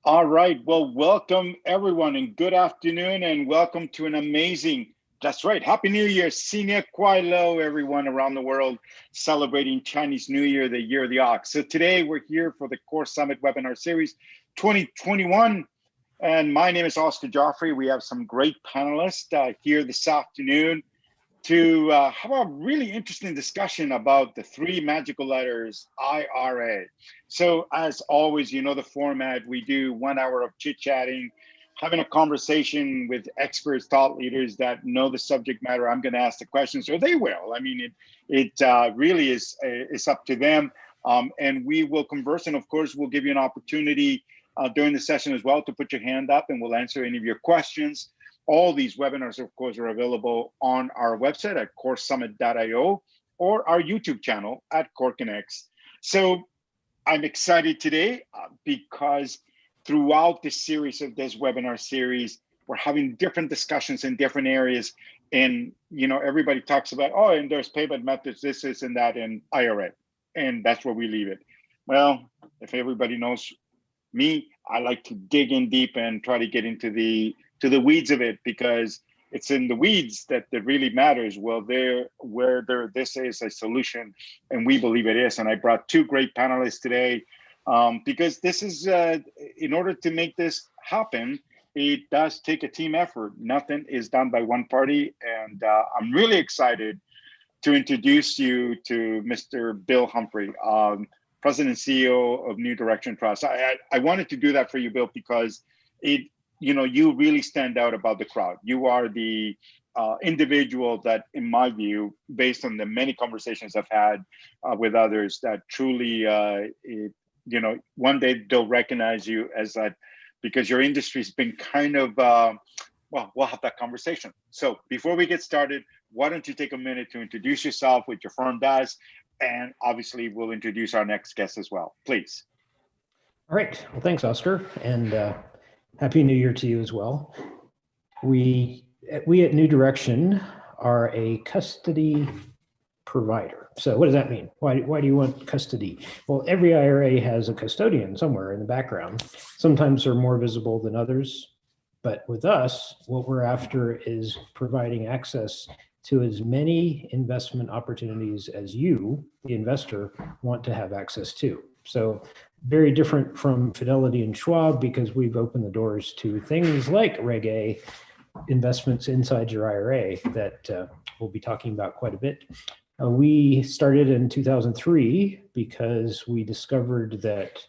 All right. Well, welcome everyone and good afternoon and welcome to an amazing, that's right, Happy New Year, Senior Kwai Lo, everyone around the world celebrating Chinese New Year, the year of the ox. So today we're here for the KoreSummit webinar series 2021. And my name is Oscar Joffrey. We have some great panelists here this afternoon to have a really interesting discussion about the three magical letters IRA. So as always, you know the format. We do 1 hour of chit-chatting, having a conversation with experts, thought leaders that know the subject matter. I'm going to ask the questions, or they will. I mean, it really is up to them. And we will converse. And of course, we'll give you an opportunity during the session as well to put your hand up and we'll answer any of your questions. All these webinars, of course, are available on our website at KoreSummit.io or our YouTube channel at KoreConnects. So I'm excited today because throughout this series of this webinar series, we're having different discussions in different areas. And, you know, everybody talks about, oh, and there's payment methods, this, and that, and IRA. And that's where we leave it. Well, if everybody knows me, I like to dig in deep and try to get into the weeds of it, because it's in the weeds that really matters. Well, this is a solution, and we believe it is. And I brought two great panelists today because this is, in order to make this happen, it does take a team effort. Nothing is done by one party. And I'm really excited to introduce you to Mr. Bill Humphrey, President and CEO of New Direction Trust. I wanted to do that for you, Bill, because you really stand out above the crowd. You are the individual that, in my view, based on the many conversations I've had with others, that truly, one day they'll recognize you as that, because your industry's been kind of, well, we'll have that conversation. So before we get started, why don't you take a minute to introduce yourself, what your firm does, and obviously we'll introduce our next guest as well, please. All right. Well, thanks, Oscar. And Happy New Year to you as well. We at New Direction are a custody provider. So what does that mean? Why do you want custody? Well, every IRA has a custodian somewhere in the background. Sometimes they're more visible than others. But with us, what we're after is providing access to as many investment opportunities as you, the investor, want to have access to. So very different from Fidelity and Schwab, because we've opened the doors to things like RegA, investments inside your IRA, that we'll be talking about quite a bit. We started in 2003 because we discovered that,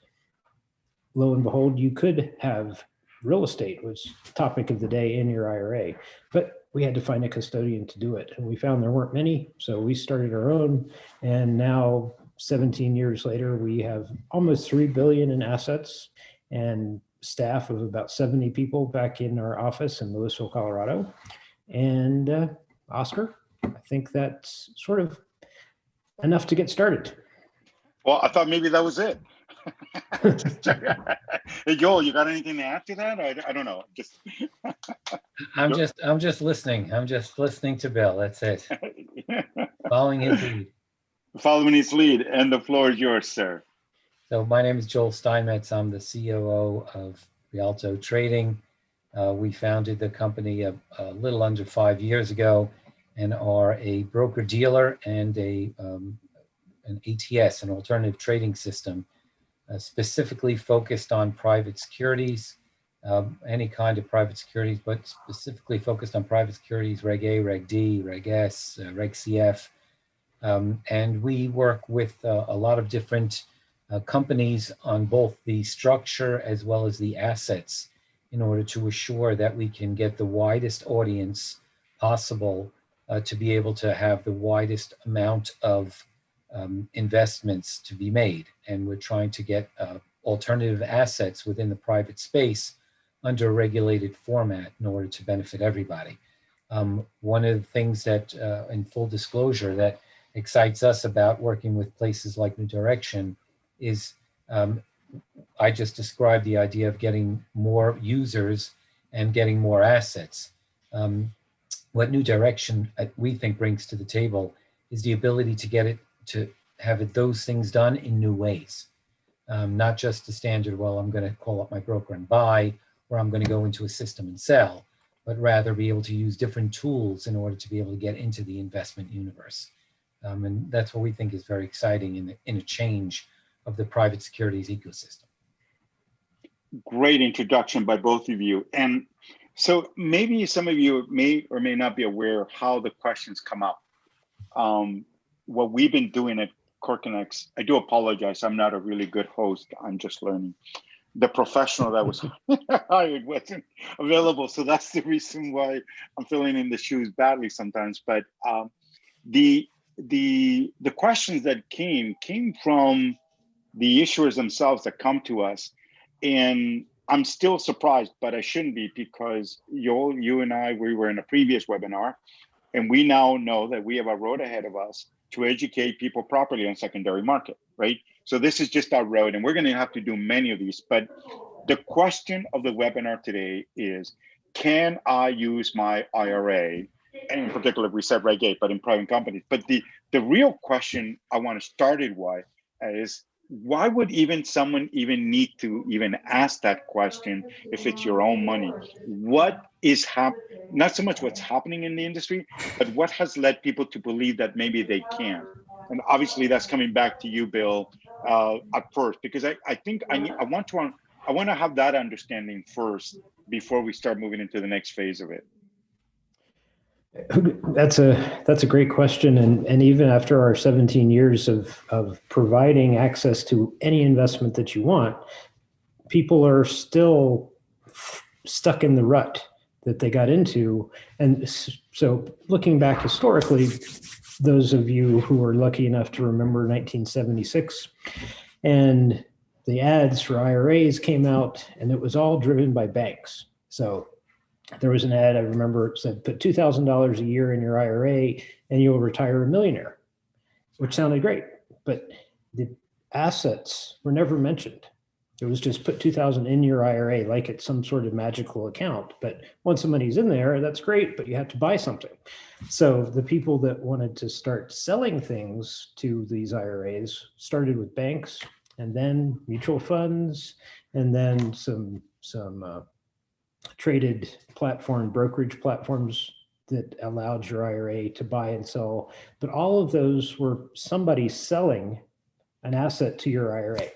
lo and behold, you could have real estate was topic of the day in your IRA, but we had to find a custodian to do it. And we found there weren't many, so we started our own. And now 17 years later, we have almost 3 billion in assets and staff of about 70 people back in our office in Louisville, Colorado. And Oscar, I think that's sort of enough to get started. Well, I thought maybe that was it. Hey, Joel, you got anything to add to that? I don't know. I'm just listening. I'm just listening to Bill. That's it. Following his lead. Following his lead, and the floor is yours, sir. So my name is Joel Steinmetz. I'm the COO of Rialto Trading. We founded the company a little under 5 years ago, and are a broker dealer and an ATS, an alternative trading system, specifically focused on private securities, any kind of private securities, but specifically focused on private securities, Reg A, Reg D, Reg S, Reg CF. And we work with a lot of different companies on both the structure as well as the assets, in order to assure that we can get the widest audience possible to be able to have the widest amount of investments to be made. And we're trying to get alternative assets within the private space under a regulated format in order to benefit everybody. One of the things that, in full disclosure, that excites us about working with places like New Direction is, I just described the idea of getting more users and getting more assets. What New Direction, we think, brings to the table is the ability to get it to have those things done in new ways. not just the standard, well, I'm going to call up my broker and buy, or I'm going to go into a system and sell, but rather be able to use different tools in order to be able to get into the investment universe. And that's what we think is very exciting in a change of the private securities ecosystem. Great introduction by both of you. And so maybe some of you may or may not be aware of how the questions come up. What we've been doing at CoreConnect, I do apologize, I'm not a really good host, I'm just learning. The professional that was hired wasn't available, so that's the reason why I'm filling in the shoes badly sometimes. But the questions that came from the issuers themselves that come to us, and I'm still surprised, but I shouldn't be, because you and I, we were in a previous webinar, and we now know that we have a road ahead of us to educate people properly on secondary market, right? So this is just our road, and we're going to have to do many of these. But the question of the webinar today is, can I use my IRA? And in particular, we said RegA, but in private companies. But the real question I want to start it with is, why would someone even need to even ask that question if it's your own money? What is not so much what's happening in the industry, but what has led people to believe that maybe they can? And obviously that's coming back to you, Bill, at first, because I think I want to have that understanding first before we start moving into the next phase of it. That's a great question. And even after our 17 years of providing access to any investment that you want, people are still stuck in the rut that they got into. And so looking back historically, those of you who are lucky enough to remember 1976, and the ads for IRAs came out, and it was all driven by banks. So there was an ad, I remember, it said, put $2,000 a year in your IRA and you'll retire a millionaire, which sounded great, but the assets were never mentioned. It was just put 2,000 in your IRA like it's some sort of magical account. But once the money's in there, that's great, but you have to buy something. So the people that wanted to start selling things to these IRAs started with banks, and then mutual funds, and then some traded brokerage platforms that allowed your IRA to buy and sell. But all of those were somebody selling an asset to your IRA,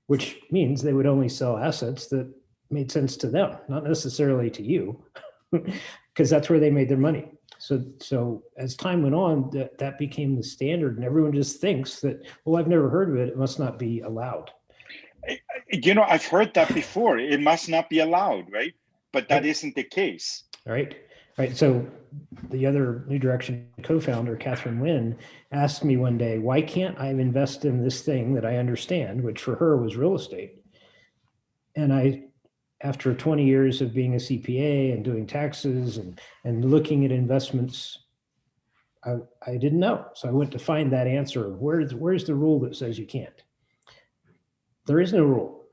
which means they would only sell assets that made sense to them, not necessarily to you, because that's where they made their money. So as time went on, that became the standard, and everyone just thinks that, well, I've never heard of it, it must not be allowed. I've heard that before. It must not be allowed, right? But that isn't the case. Right. So the other New Direction co-founder, Catherine Wynn, asked me one day, why can't I invest in this thing that I understand, which for her was real estate? And after 20 years of being a CPA and doing taxes and looking at investments, I didn't know. So I went to find that answer. Where's the rule that says you can't? There is no rule.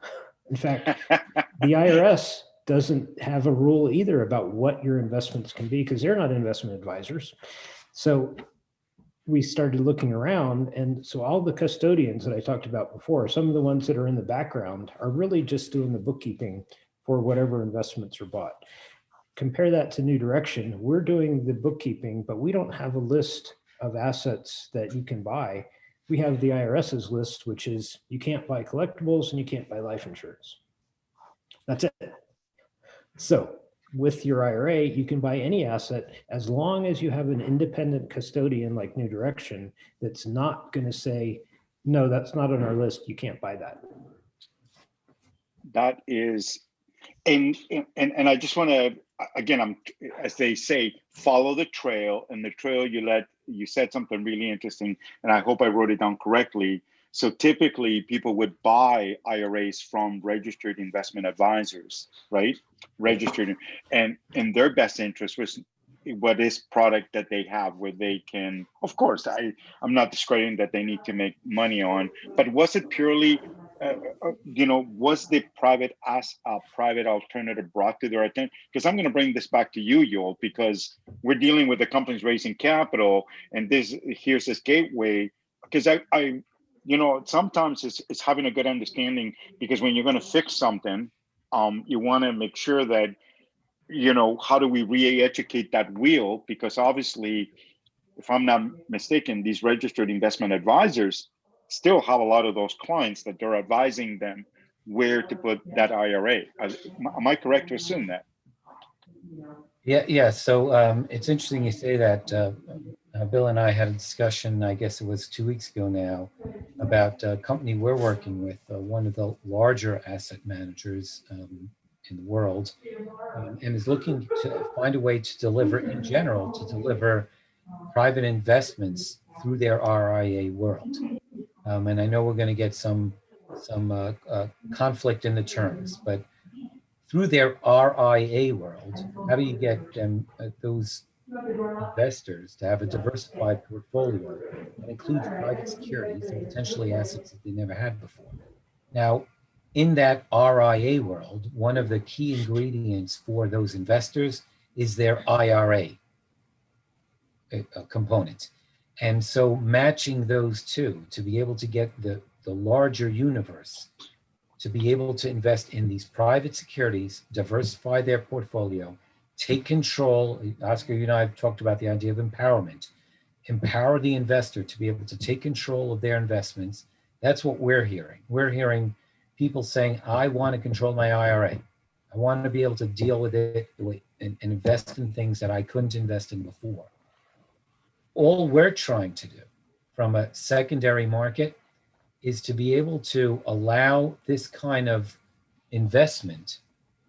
In fact, the IRS doesn't have a rule either about what your investments can be, because they're not investment advisors. So we started looking around, and so all the custodians that I talked about before, some of the ones that are in the background, are really just doing the bookkeeping for whatever investments are bought. Compare that to New Direction. We're doing the bookkeeping, but we don't have a list of assets that you can buy. We have the IRS's list, which is you can't buy collectibles and you can't buy life insurance. That's it. So with your IRA, you can buy any asset as long as you have an independent custodian like New Direction that's not going to say, no, that's not on our list, you can't buy that. That is, and I just want to, again, as they say, follow the trail. And the trail you said something really interesting, and I hope I wrote it down correctly. So typically people would buy IRAs from registered investment advisors, right? Registered, and in their best interest was what is product that they have where they can, of course, I'm not discrediting that they need to make money on, but was it purely, was the private alternative brought to their attention? Because I'm going to bring this back to you, Yoel, because we're dealing with the companies raising capital, and here's this gateway. Because sometimes it's having a good understanding, because when you're going to fix something, you want to make sure that, how do we re-educate that wheel? Because obviously, if I'm not mistaken, these registered investment advisors still have a lot of those clients that they're advising them where to put that IRA. Am I correct to assume that? Yeah. So it's interesting you say that. Bill and I had a discussion, I guess it was 2 weeks ago now, about a company we're working with, one of the larger asset managers in the world, and is looking to find a way to deliver, in general, to deliver private investments through their RIA world. And I know we're going to get some conflict in the terms, but through their RIA world, how do you get them, those investors, to have a diversified portfolio that includes private securities and potentially assets that they never had before? Now, in that RIA world, one of the key ingredients for those investors is their IRA component. And so matching those two to be able to get the larger universe to be able to invest in these private securities, diversify their portfolio, take control. Oscar, you and I have talked about the idea of empowerment. Empower the investor to be able to take control of their investments. That's what we're hearing. We're hearing people saying, I want to control my IRA. I want to be able to deal with it and invest in things that I couldn't invest in before. All we're trying to do from a secondary market is to be able to allow this kind of investment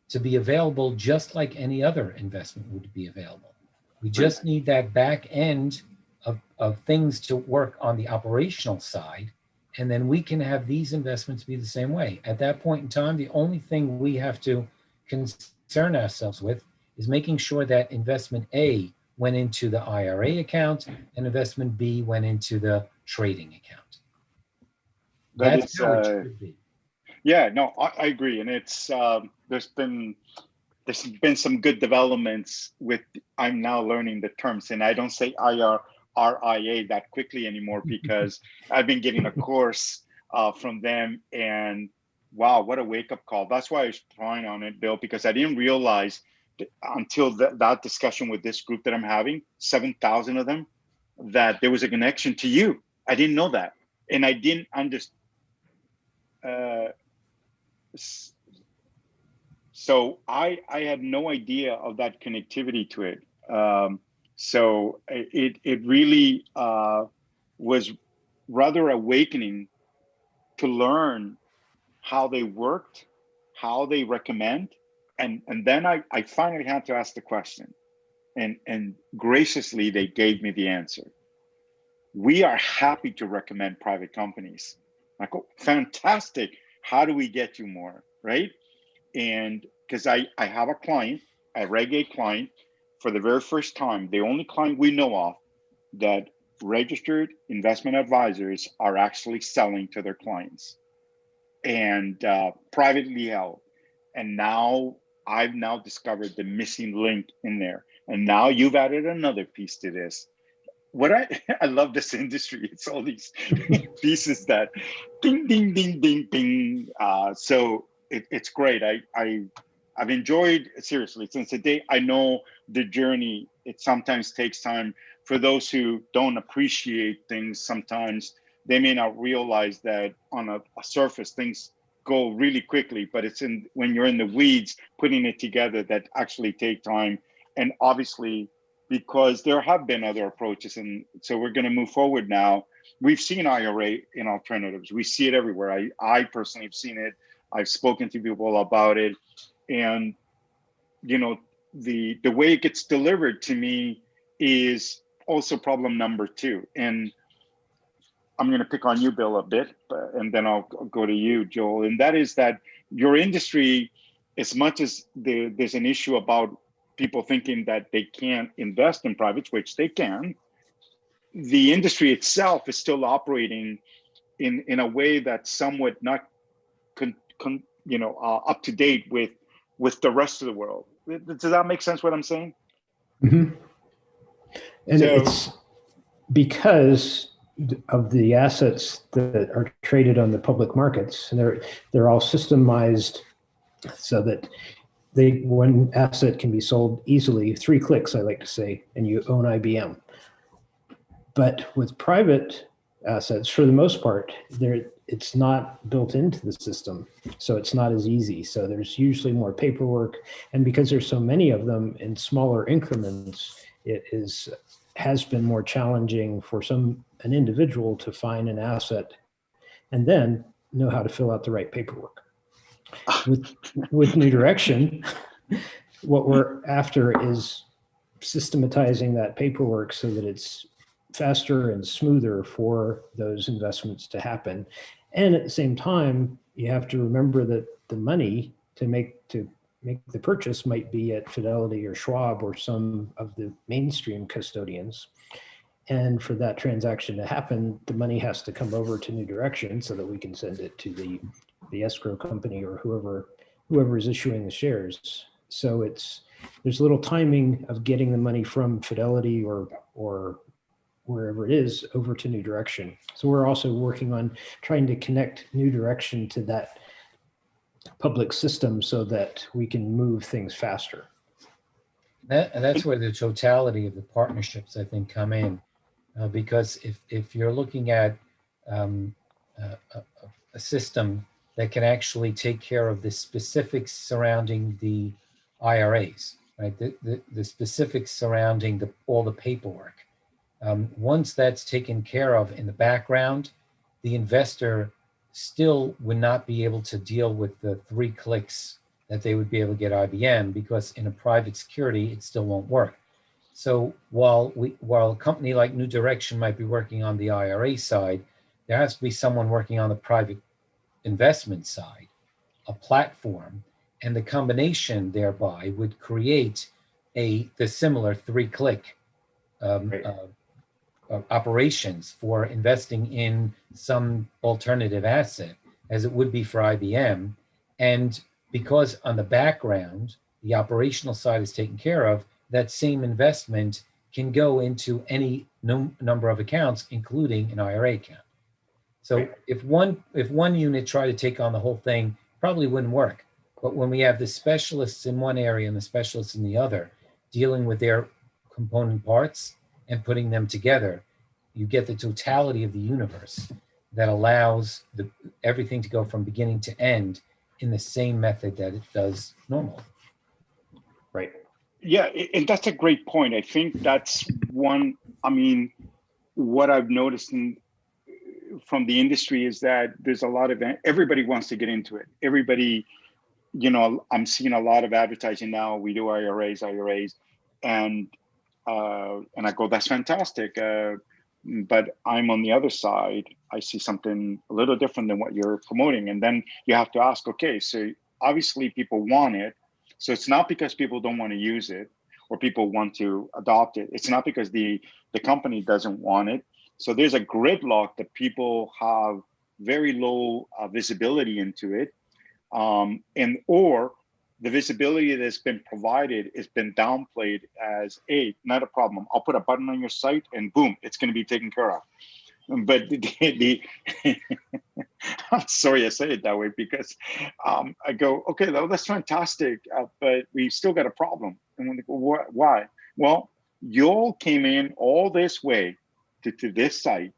to be available just like any other investment would be available. We just need that back end of things to work on the operational side, and then we can have these investments be the same way. At that point in time, the only thing we have to concern ourselves with is making sure that investment A went into the IRA account and investment B went into the trading account. That's how it should be. Yeah, no, I agree. And it's there's been some good developments with, I'm now learning the terms, and I don't say RIA that quickly anymore, because I've been getting a course from them, and wow, what a wake-up call. That's why I was trying on it, Bill, because I didn't realize until that discussion with this group that I'm having, 7,000 of them, that there was a connection to you. I didn't know that. And I didn't understand. So I had no idea of that connectivity to it. So it really was rather awakening to learn how they worked, how they recommend, and then I finally had to ask the question, and graciously they gave me the answer. We are happy to recommend private companies. I go, fantastic. How do we get you more, right? And because I have a client, a RegA client, for the very first time, the only client we know of that registered investment advisors are actually selling to their clients, and privately held. And now I've discovered the missing link in there. And now you've added another piece to this. What I love this industry. It's all these pieces that ding, ding, ding, ding, ding. So it's great. I've enjoyed, seriously, since the day. I know the journey, it sometimes takes time. For those who don't appreciate things, sometimes they may not realize that on a surface, things go really quickly, but it's when you're in the weeds, putting it together, that actually take time. And obviously, because there have been other approaches, and so we're going to move forward now. We've seen IRA in alternatives. We see it everywhere. I personally have seen it. I've spoken to people about it, and the way it gets delivered to me is also problem number two. And I'm going to pick on you, Bill, a bit, and then I'll go to you, Joel. And that is that your industry, as much as there's an issue about people thinking that they can't invest in privates, which they can, the industry itself is still operating in a way that's somewhat not up to date with the rest of the world. Does that make sense what I'm saying? Mm-hmm. And so, it's because of the assets that are traded on the public markets, and they're all systemized so that one asset can be sold easily, 3 clicks, I like to say, and you own IBM. But with private assets, for the most part, it's not built into the system, so it's not as easy. So there's usually more paperwork, and because there's so many of them in smaller increments, has been more challenging for an individual to find an asset and then know how to fill out the right paperwork. With New Direction, what we're after is systematizing that paperwork so that it's faster and smoother for those investments to happen. And at the same time, you have to remember that the money to make the purchase might be at Fidelity or Schwab or some of the mainstream custodians. And for that transaction to happen, the money has to come over to New Direction so that we can send it to the escrow company or whoever is issuing the shares. So there's a little timing of getting the money from Fidelity or wherever it is over to New Direction. So we're also working on trying to connect New Direction to that public system so that we can move things faster. That's where the totality of the partnerships, I think, come in. Because if you're looking at a system that can actually take care of the specifics surrounding the IRAs, right? The specifics surrounding all the paperwork. Once that's taken care of in the background, the investor still would not be able to deal with the 3 clicks that they would be able to get IBM, because in a private security, it still won't work. So while a company like New Direction might be working on the IRA side, there has to be someone working on the private investment side, a platform, and the combination thereby would create the similar 3-click operations for investing in some alternative asset as it would be for IBM. And because on the background, the operational side is taken care of, that same investment can go into any number of accounts, including an IRA account. So if one unit tried to take on the whole thing, probably wouldn't work. But when we have the specialists in one area and the specialists in the other, dealing with their component parts and putting them together, you get the totality of the universe that allows everything to go from beginning to end in the same method that it does normally. Right. Yeah, and that's a great point. I think that's one, what I've noticed from the industry is that there's a lot of, everybody wants to get into it. Everybody, I'm seeing a lot of advertising now. We do IRAs, and I go, that's fantastic. But I'm on the other side. I see something a little different than what you're promoting. And then you have to ask, okay, so obviously people want it. So it's not because people don't want to use it or people want to adopt it. It's not because the company doesn't want it. So there's a gridlock that people have very low visibility into it. Or the visibility that's been provided has been downplayed as, not a problem. I'll put a button on your site and boom, it's going to be taken care of. But I'm sorry I say it that way, because I go, okay, that's fantastic, but we still got a problem. And when they go, why? Well, Joel came in all this way to this site,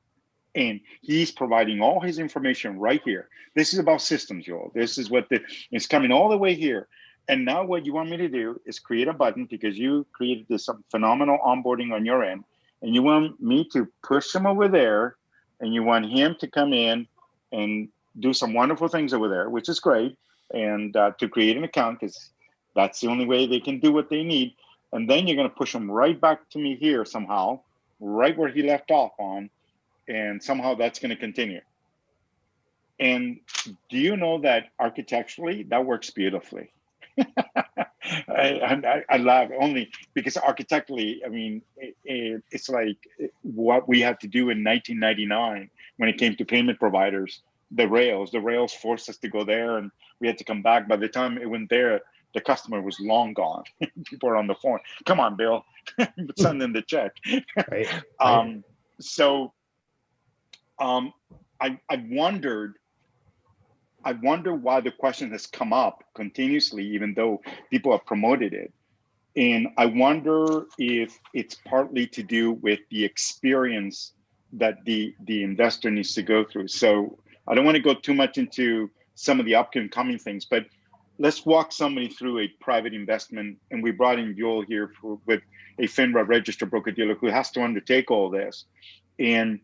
and he's providing all his information right here. This is about systems, Joel. This is what it's coming all the way here. And now what you want me to do is create a button, because you created this phenomenal onboarding on your end, and you want me to push him over there, and you want him to come in and do some wonderful things over there, which is great, and to create an account, because that's the only way they can do what they need. And then you're going to push him right back to me here somehow, right where he left off on, and somehow that's going to continue. And do you know that architecturally, that works beautifully? I laugh only because architecturally, it's like what we had to do in 1999 when it came to payment providers. The rails forced us to go there, and we had to come back. By the time it went there, the customer was long gone. People are on the phone. Come on, Bill, send in the check. Right. So Um, I wondered, I wonder why the question has come up continuously, even though people have promoted it. And I wonder if it's partly to do with the experience that the investor needs to go through. So I don't want to go too much into some of the upcoming things, but let's walk somebody through a private investment. And we brought in Joel here with a FINRA registered broker dealer who has to undertake all this. And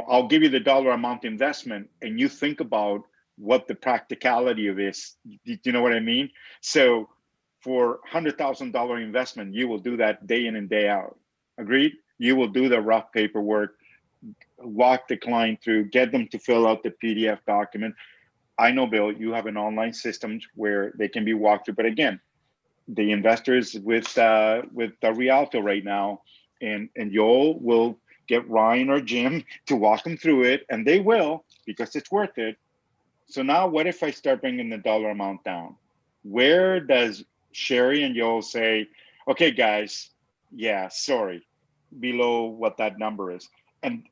I'll give you the dollar amount investment, and you think about what the practicality of this. Do you know what I mean? So for $100,000 investment, you will do that day in and day out. Agreed? You will do the rough paperwork, walk the client through, get them to fill out the PDF document. I know, Bill, you have an online system where they can be walked through, but again, the investors with the Rialto right now, and Joel will get Ryan or Jim to walk them through it, and they will, because it's worth it. So now what if I start bringing the dollar amount down? Where does Sherry and Joel say, okay, guys, yeah, sorry, below what that number is? And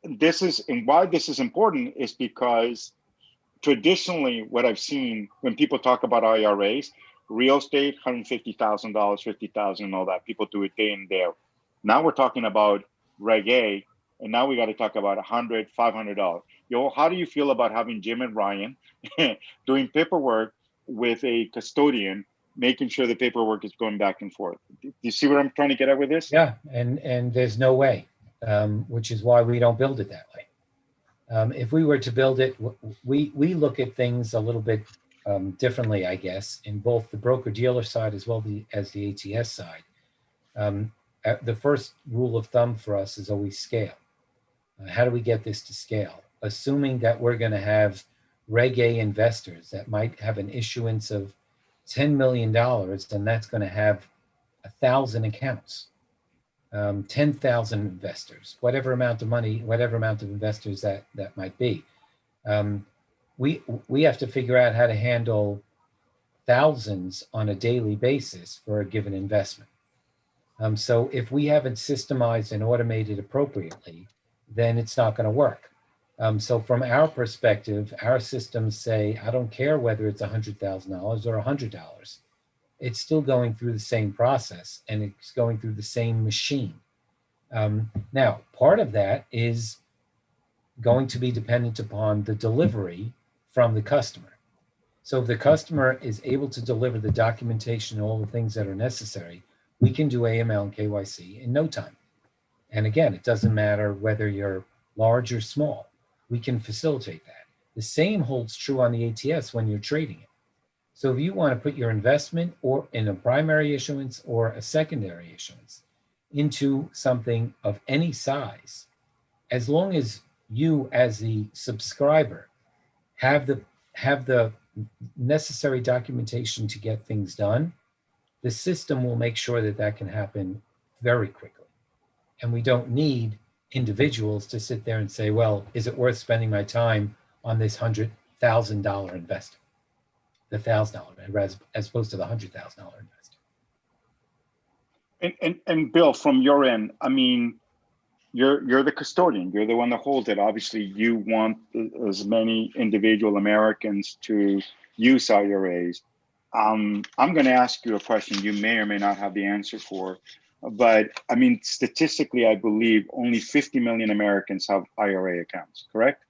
why this is important is because traditionally what I've seen when people talk about IRAs, real estate, $150,000, $50,000, and all that, people do it day in, day out. Now we're talking about RegA, and now we got to talk about $100, $500. How do you feel about having Jim and Ryan doing paperwork with a custodian, making sure the paperwork is going back and forth? Do you see what I'm trying to get at with this? Yeah, and there's no way, which is why we don't build it that way. If we were to build it, we look at things a little bit differently, I guess, in both the broker-dealer side as well as the ATS side. The first rule of thumb for us is always scale. How do we get this to scale? Assuming that we're going to have RegA investors that might have an issuance of $10 million, then that's going to have 1,000 accounts, 10,000 investors, whatever amount of money, whatever amount of investors that might be. We have to figure out how to handle thousands on a daily basis for a given investment. So if we haven't systemized and automated appropriately, then it's not going to work. So from our perspective, our systems say, I don't care whether it's $100,000 or $100. It's still going through the same process, and it's going through the same machine. Now, part of that is going to be dependent upon the delivery from the customer. So if the customer is able to deliver the documentation and all the things that are necessary, we can do AML and KYC in no time. And again, it doesn't matter whether you're large or small. We can facilitate that. The same holds true on the ATS when you're trading it. So if you want to put your investment or in a primary issuance or a secondary issuance into something of any size, as long as you as the subscriber have the necessary documentation to get things done, the system will make sure that that can happen very quickly. And we don't need individuals to sit there and say, well, is it worth spending my time on this $100,000 investor, the $1,000 as opposed to the $100,000 investor? And Bill, from your end, I mean, you're the custodian. You're the one that holds it. Obviously, you want as many individual Americans to use IRAs. I'm going to ask you a question you may or may not have the answer for, but I mean, statistically, I believe only 50 million Americans have IRA accounts, correct?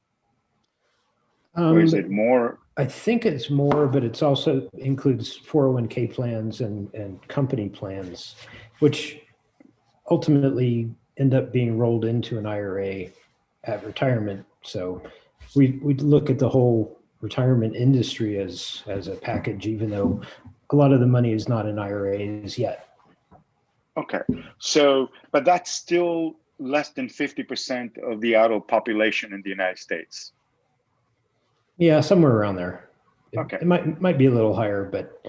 Or is it more? I think it's more, but it's also includes 401k plans and company plans, which ultimately end up being rolled into an IRA at retirement. So we look at the whole retirement industry as a package, even though a lot of the money is not in IRAs yet. Okay, so, but that's still less than 50% of the adult population in the United States. Yeah, somewhere around there. Okay. It might be a little higher, but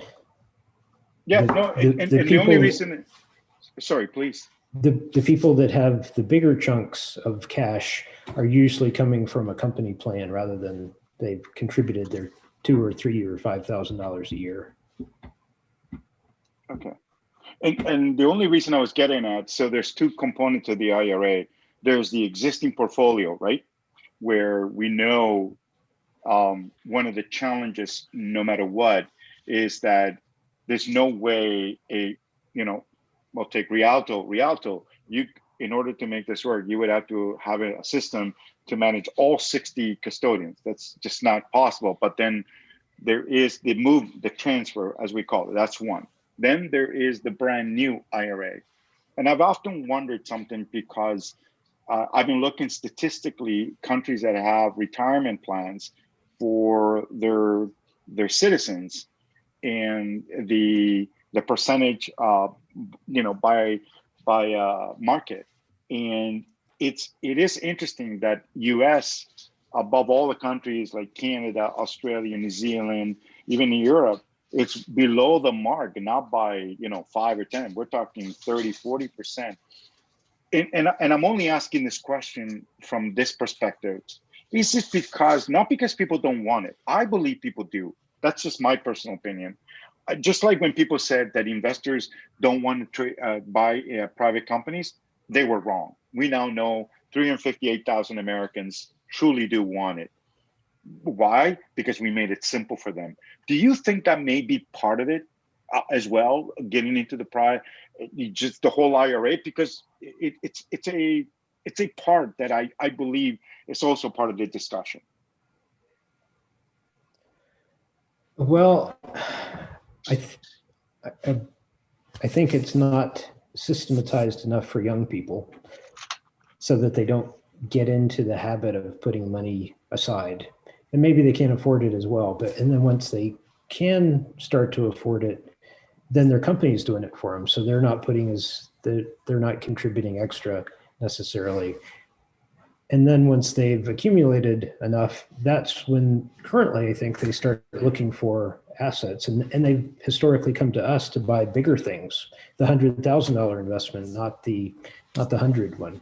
yeah, the only reason, sorry, please. The people that have the bigger chunks of cash are usually coming from a company plan rather than they've contributed their $2,000 or $3,000 or $5,000 a year. Okay. And the only reason I was getting at, so there's two components of the IRA. There's the existing portfolio, right? where we know one of the challenges, no matter what, is that there's no way we'll take Rialto, in order to make this work, you would have to have a system to manage all 60 custodians. That's just not possible. But then there is the transfer, as we call it. That's one. Then there is the brand new IRA. And I've often wondered something, because I've been looking statistically, countries that have retirement plans for their citizens, and the percentage by market. And it is interesting that US, above all the countries like Canada, Australia, New Zealand, even in Europe, it's below the mark, not by 5 or 10. We're talking 30, 40%. And I'm only asking this question from this perspective. Is it not because people don't want it? I believe people do. That's just my personal opinion. Just like when people said that investors don't want to buy private companies, they were wrong. We now know 358,000 Americans truly do want it. Why? Because we made it simple for them. Do you think that may be part of it as well, getting into the just the whole IRA? Because it's a part that I believe is also part of the discussion. Well, I think it's not systematized enough for young people, so that they don't get into the habit of putting money aside. And maybe they can't afford it as well. And then once they can start to afford it, then their company's doing it for them. So they're not they're not contributing extra necessarily. And then once they've accumulated enough, that's when currently I think they start looking for assets. And they've historically come to us to buy bigger things, the $100,000 investment, not the 100 one.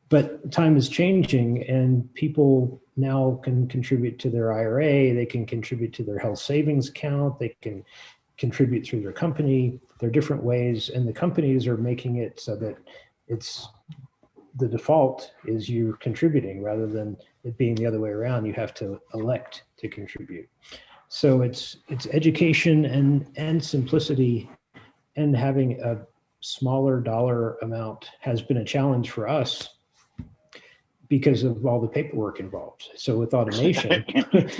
But time is changing, and people now can contribute to their IRA. They can contribute to their health savings account. They can contribute through their company. There are different ways, and the companies are making it so that the default is you're contributing rather than it being the other way around. You have to elect to contribute. So it's education and simplicity, and having a smaller dollar amount has been a challenge for us because of all the paperwork involved. So with automation, it's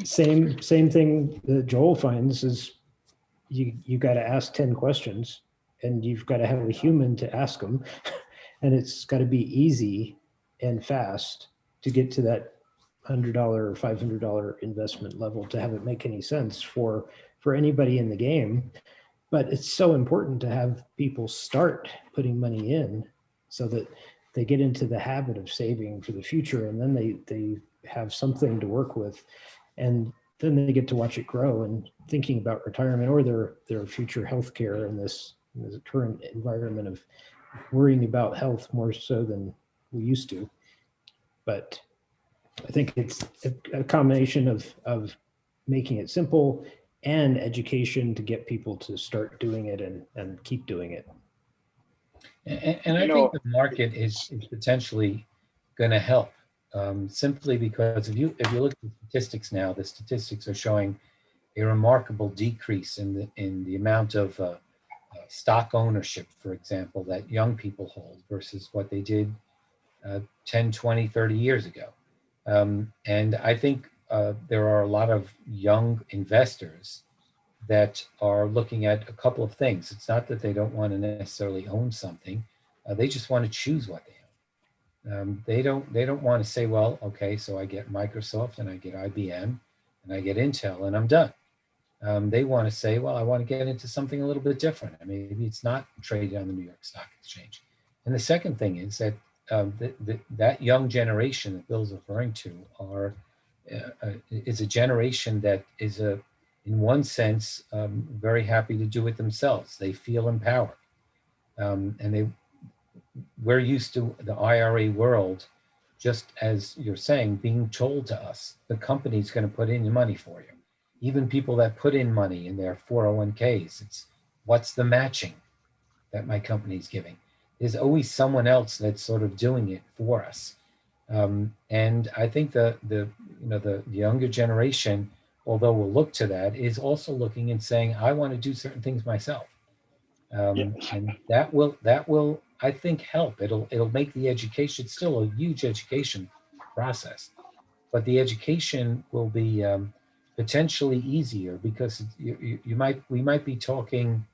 the same thing that Joel finds is you got to ask 10 questions, and you've got to have a human to ask them, and it's got to be easy and fast to get to that $100 or $500 investment level to have it make any sense for anybody in the game. But it's so important to have people start putting money in so that they get into the habit of saving for the future, and then they have something to work with, and then they get to watch it grow and thinking about retirement or their future healthcare in this current environment of worrying about health more so than we used to. But I think it's a combination of making it simple and education to get people to start doing it and keep doing it. And I think the market is potentially going to help, simply because if you look at the statistics now, the statistics are showing a remarkable decrease in the amount of stock ownership, for example, that young people hold versus what they did 10, 20, 30 years ago. And I think there are a lot of young investors that are looking at a couple of things. It's not that they don't want to necessarily own something. They just want to choose what they own. They don't want to say, well, okay, so I get Microsoft and I get IBM and I get Intel and I'm done. They want to say, well, I want to get into something a little bit different. I mean, maybe it's not traded on the New York Stock Exchange. And the second thing is that that young generation that Bill's referring to is a generation that is in one sense very happy to do it themselves. They feel empowered, and we're used to the IRA world, just as you're saying, being told to us the company's going to put in your money for you. Even people that put in money in their 401ks, it's what's the matching that my company's giving. there's always someone else that's sort of doing it for us. And I think the younger generation, although will look to that, is also looking and saying, I want to do certain things myself. Yeah. And that will, I think, help. It'll make the education still a huge education process, but the education will be potentially easier because we might be talking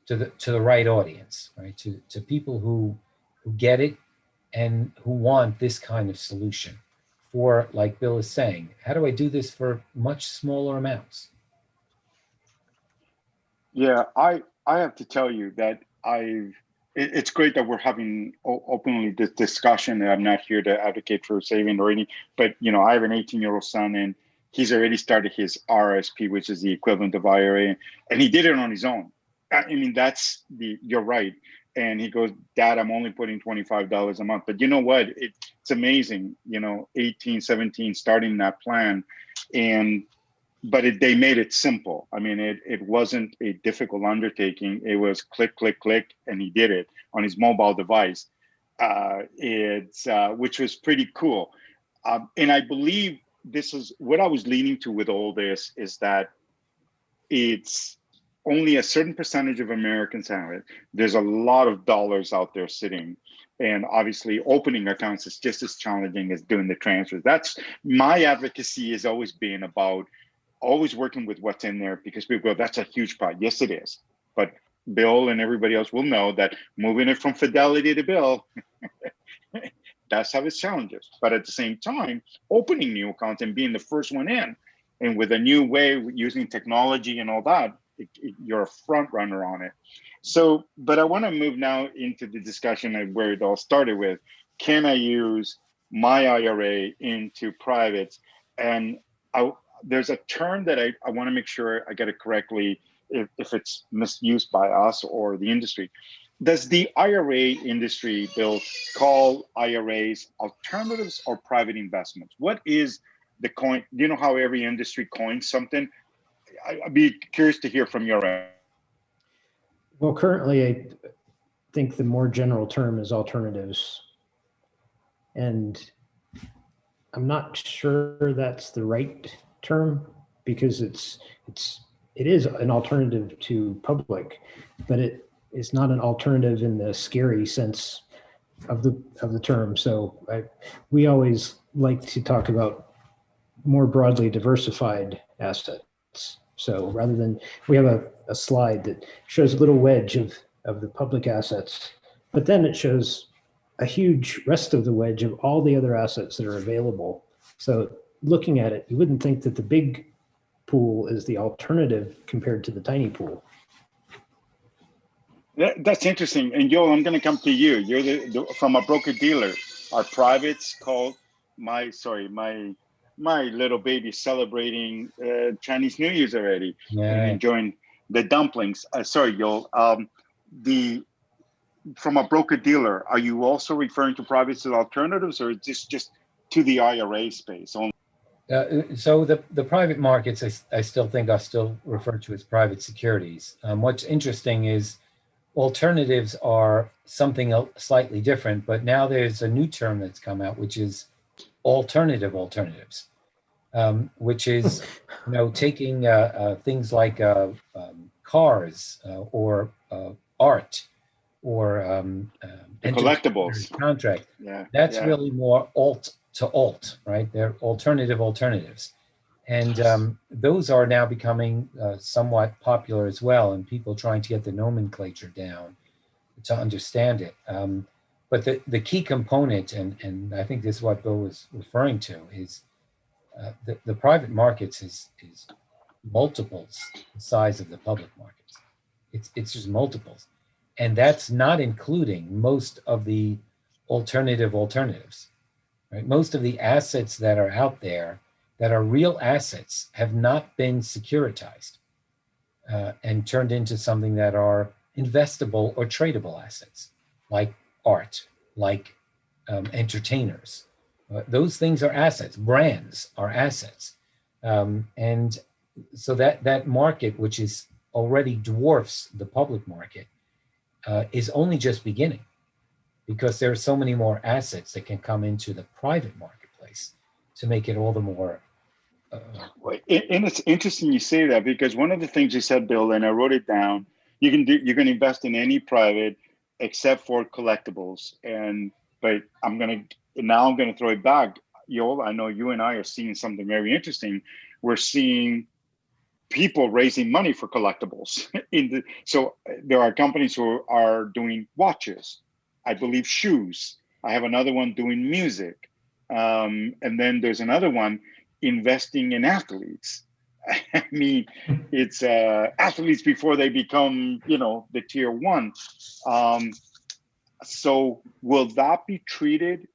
to the right audience, right? To people who get it and who want this kind of solution for, like Bill is saying, how do I do this for much smaller amounts? Yeah, I have to tell you that it's great that we're having openly this discussion. And I'm not here to advocate for saving or any, but I have an 18-year-old son, and he's already started his RSP, which is the equivalent of IRA, and he did it on his own. I mean, you're right. And he goes, Dad, I'm only putting $25 a month. But you know what? It's amazing, 18, 17, starting that plan. But they made it simple. I mean, it wasn't a difficult undertaking. It was click, click, click, and he did it on his mobile device. Which was pretty cool. And I believe this is what I was leaning to with all this, is that it's only a certain percentage of Americans have it. There's a lot of dollars out there sitting. And obviously opening accounts is just as challenging as doing the transfers. That's my advocacy has always been about always working with what's in there, because people go, that's a huge part. Yes, it is. But Bill and everybody else will know that moving it from Fidelity to Bill does have its challenges. But at the same time, opening new accounts and being the first one in, and with a new way using technology and all that, you're a front runner on it. So, but I want to move now into the discussion of where it all started with, can I use my IRA into privates? And there's a term that I want to make sure I get it correctly, if it's misused by us or the industry. Does the IRA industry, Bill, call IRAs alternatives or private investments? What is the coin? You know how every industry coins something? I'd be curious to hear from your end. Well, currently, I think the more general term is alternatives. And I'm not sure that's the right term, because it is an alternative to public, but it is not an alternative in the scary sense of the term. So we always like to talk about more broadly diversified assets. So rather than, we have a slide that shows a little wedge of the public assets, but then it shows a huge rest of the wedge of all the other assets that are available. So looking at it, you wouldn't think that the big pool is the alternative compared to the tiny pool. That's interesting. And Joel, I'm going to come to you. You're from a broker dealer. Are privates called my little baby celebrating Chinese New Year's already, and enjoying the dumplings. Sorry, Joel. From a broker dealer, are you also referring to privates as alternatives, or is this just to the IRA space only? So the private markets, I still think are still referred to as private securities. What's interesting is alternatives are something slightly different, but now there's a new term that's come out, which is alternative alternatives, which is taking things like cars or art or collectibles contract. That's really more alt to alt, right? They're alternative alternatives. And those are now becoming somewhat popular as well, and people trying to get the nomenclature down to understand it. But the key component, and I think this is what Bill was referring to, is the private markets is multiples the size of the public markets. It's just multiples. And that's not including most of the alternatives, right? Most of the assets that are out there that are real assets have not been securitized and turned into something that are investable or tradable assets, like art, like entertainers. Those things are assets. Brands are assets. And so that market, which is already dwarfs the public market, is only just beginning. because there are so many more assets that can come into the private marketplace to make it all the more. And it's interesting you say that, because one of the things you said, Bill, and I wrote it down, you can invest in any private except for collectibles. But I'm gonna throw it back. Joel, I know you and I are seeing something very interesting. We're seeing people raising money for collectibles. So there are companies who are doing watches, I believe shoes. I have another one doing music. And then there's another one investing in athletes. I mean, it's athletes before they become, the tier one. So will that be treated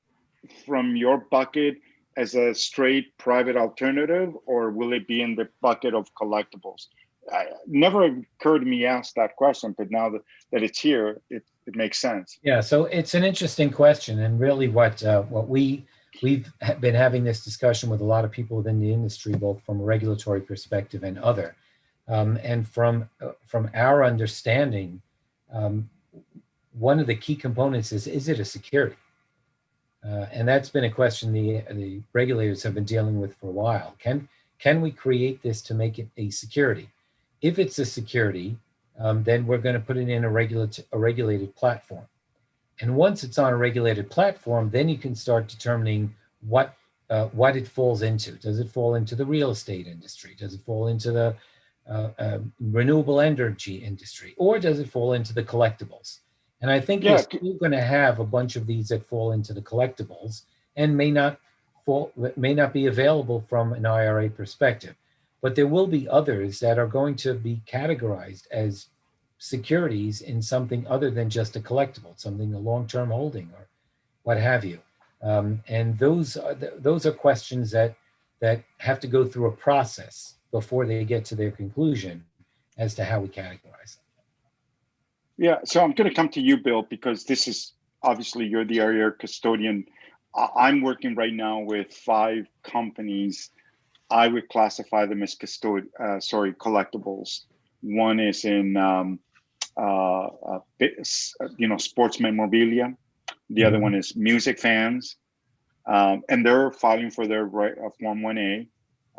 from your bucket as a straight private alternative, or will it be in the bucket of collectibles? Never occurred to me to ask that question, but now that it's here, it makes sense. Yeah, so it's an interesting question, and really what we've been having this discussion with a lot of people within the industry, both from a regulatory perspective and other, and from our understanding, one of the key components is it a security? And that's been a question the regulators have been dealing with for a while. Can we create this to make it a security? If it's a security, then we're going to put it in a regulated platform. And once it's on a regulated platform, then you can start determining what it falls into. Does it fall into the real estate industry? Does it fall into the renewable energy industry? Or does it fall into the collectibles? And I think you're still going to have a bunch of these that fall into the collectibles and may not be available from an IRA perspective. But there will be others that are going to be categorized as securities in something other than just a collectible, something a long-term holding or what have you. And those are questions that have to go through a process before they get to their conclusion as to how we categorize them. Yeah, so I'm going to come to you, Bill, because this is obviously you're the area custodian. I'm working right now with 5 companies. I would classify them as collectibles. One is in sports memorabilia. The other one is music fans, and they're filing for their Form 1A.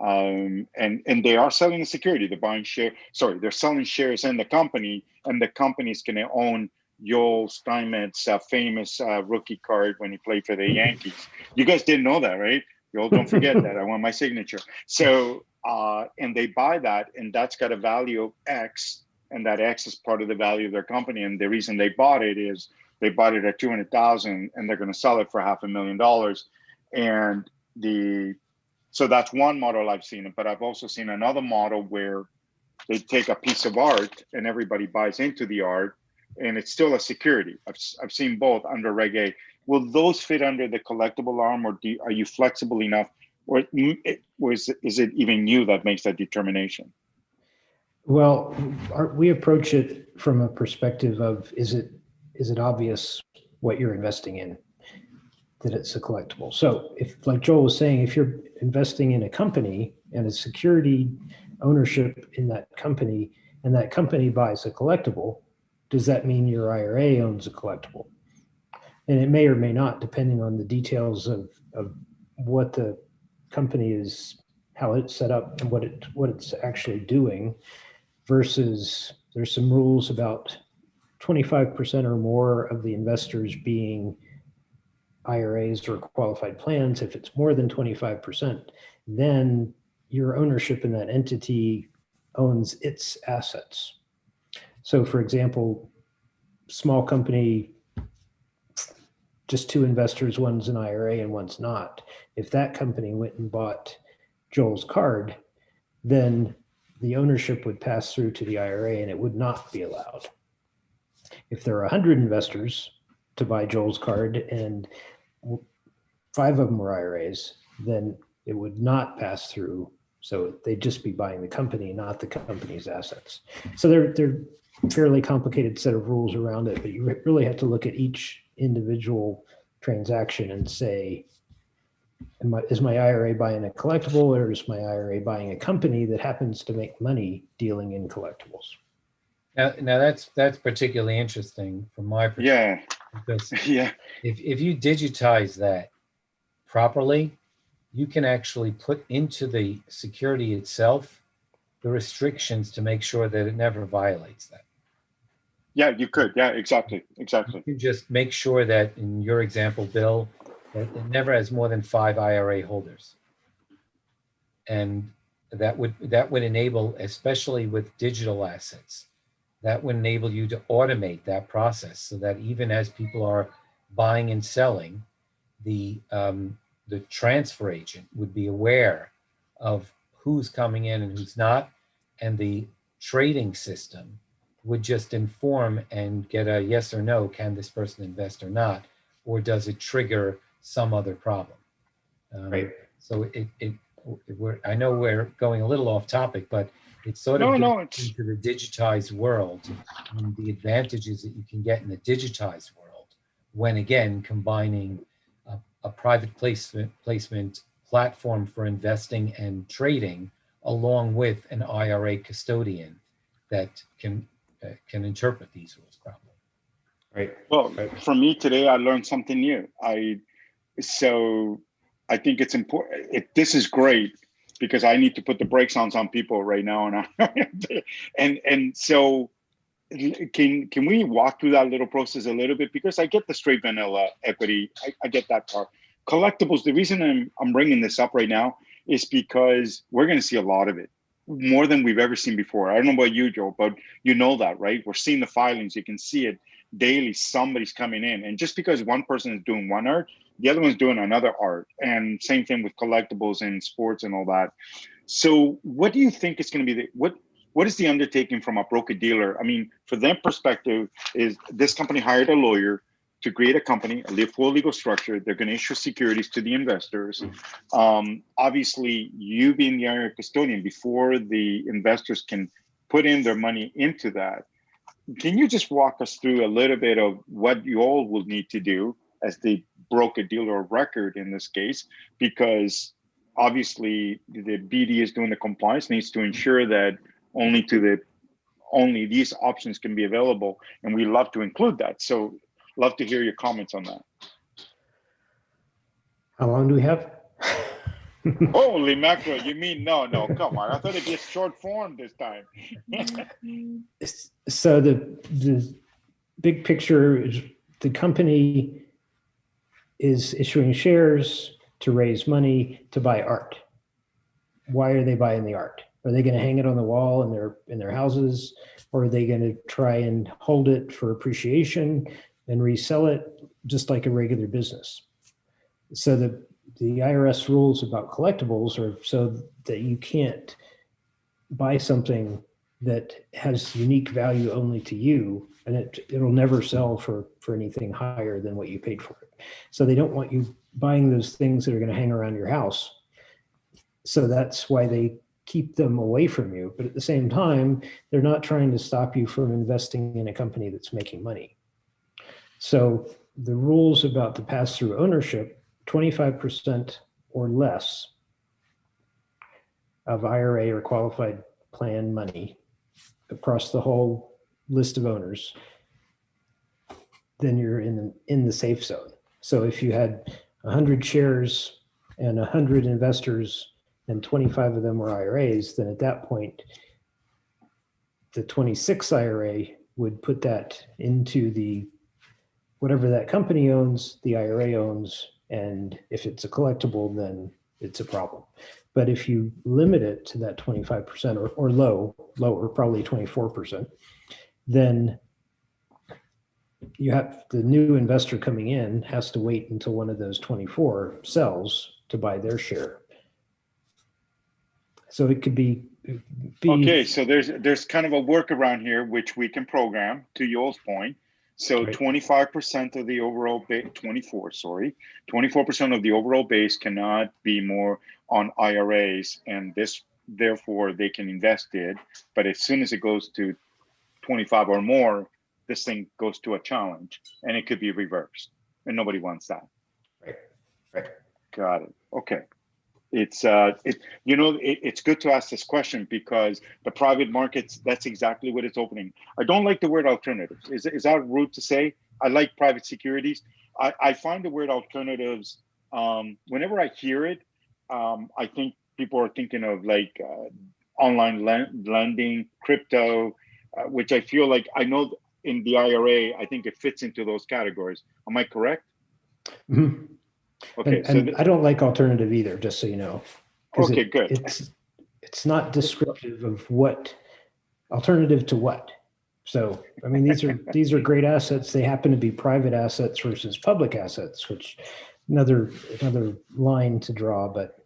And they are selling a security. They're selling shares in the company, and the company's going to own Joel Steinmetz' famous rookie card when he played for the Yankees. You guys didn't know that, right? Joel, don't forget that. I want my signature. So, and they buy that, and that's got a value of X, and that X is part of the value of their company. And the reason they bought it is they bought it at $200,000, and they're going to sell it for $500,000. And so that's one model I've seen, but I've also seen another model where they take a piece of art and everybody buys into the art, and it's still a security. I've seen both under RegA. Will those fit under the collectible arm, or are you flexible enough, or is it even you that makes that determination? Well, we approach it from a perspective of, is it obvious what you're investing in, that it's a collectible? So if, like Joel was saying, if you're investing in a company and a security ownership in that company, and that company buys a collectible, does that mean your IRA owns a collectible? And it may or may not, depending on the details of what the company is, how it's set up, and what it's actually doing, versus there's some rules about 25% or more of the investors being IRAs or qualified plans. If it's more than 25%, then your ownership in that entity owns its assets. So for example, small company, just 2 investors, one's an IRA and one's not. If that company went and bought Joel's card, then the ownership would pass through to the IRA and it would not be allowed. If there are 100 investors to buy Joel's card and 5 of them were IRAs, then it would not pass through. So they'd just be buying the company, not the company's assets. So they're fairly complicated set of rules around it, but you really have to look at each individual transaction and say, is my IRA buying a collectible, or is my IRA buying a company that happens to make money dealing in collectibles? Now that's particularly interesting from my perspective. Because Yeah. if you digitize that properly, you can actually put into the security itself the restrictions to make sure that it never violates that. Yeah, you could. Yeah, exactly. You Exactly. can just make sure that in your example, Bill, that it never has more than 5 IRA holders. And that would enable, especially with digital assets, that would enable you to automate that process so that even as people are buying and selling, the transfer agent would be aware of who's coming in and who's not, and the trading system would just inform and get a yes or no, can this person invest or not, or does it trigger some other problem? Right. So I know we're going a little off topic, but it's sort of No, it's into the digitized world and the advantages that you can get in the digitized world when, again, combining a private placement platform for investing and trading along with an IRA custodian that can interpret these rules properly. Right. well, Right. for me today, I learned something new. So I think it's important. This is great because I need to put the brakes on some people right now, and so can we walk through that little process a little bit, because I get the straight vanilla equity, I get that part. Collectibles, the reason I'm bringing this up right now is because we're going to see a lot of it, more than we've ever seen before. I don't know about you, Joe, but you know that, right? We're seeing the filings. You can see it daily. Somebody's coming in, and just because one person is doing one art, the other one's doing another art. And same thing with collectibles and sports and all that. So what do you think is going to be what is the undertaking from a broker dealer? I mean, for their perspective, is this company hired a lawyer to create a company, a full legal structure. They're going to issue securities to the investors. Obviously, you being the IRA custodian, before the investors can put in their money into that, can you just walk us through a little bit of what you all will need to do as the broker dealer of record in this case? Because obviously the BD is doing the compliance, needs to ensure that only these options can be available, and we love to include that. So love to hear your comments on that. How long do we have? Holy mackerel, you mean no, come on. I thought it'd be a short form this time. So the big picture is the company is issuing shares to raise money to buy art. Why are they buying the art? Are they going to hang it on the wall in their houses, or are they going to try and hold it for appreciation and resell it just like a regular business? So the IRS rules about collectibles are so that you can't buy something that has unique value only to you, and it'll never sell for anything higher than what you paid for it. So they don't want you buying those things that are going to hang around your house. So that's why they keep them away from you. But at the same time, they're not trying to stop you from investing in a company that's making money. So the rules about the pass-through ownership, 25% or less of IRA or qualified plan money across the whole list of owners, then you're in the safe zone. So if you had 100 shares and 100 investors and 25 of them were IRAs, then at that point, the 26 IRA would put that into the whatever that company owns, the IRA owns, and if it's a collectible, then it's a problem. But if you limit it to that 25% or lower, probably 24%, then you have the new investor coming in has to wait until one of those 24 sells to buy their share. So it could be Okay, so there's kind of a workaround here which we can program, to Yoel's point. So right. 25% of the overall base, 24% of the overall base cannot be more on IRAs, and this therefore they can invest it. But as soon as it goes to 25 or more, this thing goes to a challenge, and it could be reversed, and nobody wants that. Right. Got it. Okay. It's it's good to ask this question because the private markets, that's exactly what it's opening. I don't like the word alternatives. Is that rude to say? I like private securities. I find the word alternatives, whenever I hear it, I think people are thinking of like online lending, crypto, which I feel like I know in the IRA, I think it fits into those categories. Am I correct? Mm-hmm. Okay, and I don't like alternative either, just so you know. Okay, good. It's not descriptive of what alternative to what. So, I mean, these are great assets. They happen to be private assets versus public assets, which another line to draw, but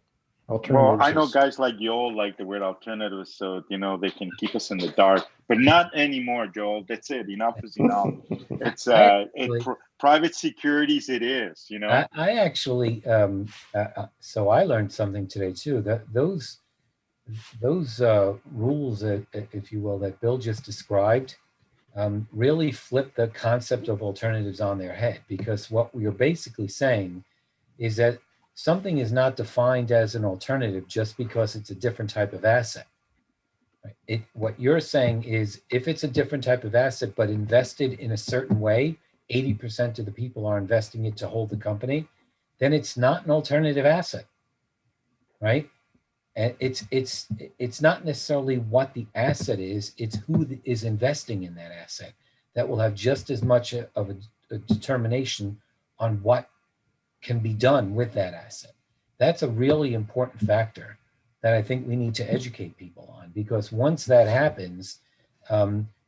alternatives. Well, I know guys like Joel like the word alternatives, so they can keep us in the dark. But not anymore, Joel. That's it. Enough is enough. It's private securities. It is. I actually so I learned something today too. That those rules, if you will, that Bill just described, really flip the concept of alternatives on their head, because what we are basically saying is that something is not defined as an alternative just because it's a different type of asset. Right? What you're saying is if it's a different type of asset but invested in a certain way, 80% of the people are investing it to hold the company, then it's not an alternative asset, right? And it's not necessarily what the asset is, it's who is investing in that asset that will have just as much of a determination on what can be done with that asset. That's a really important factor that I think we need to educate people on, because once that happens,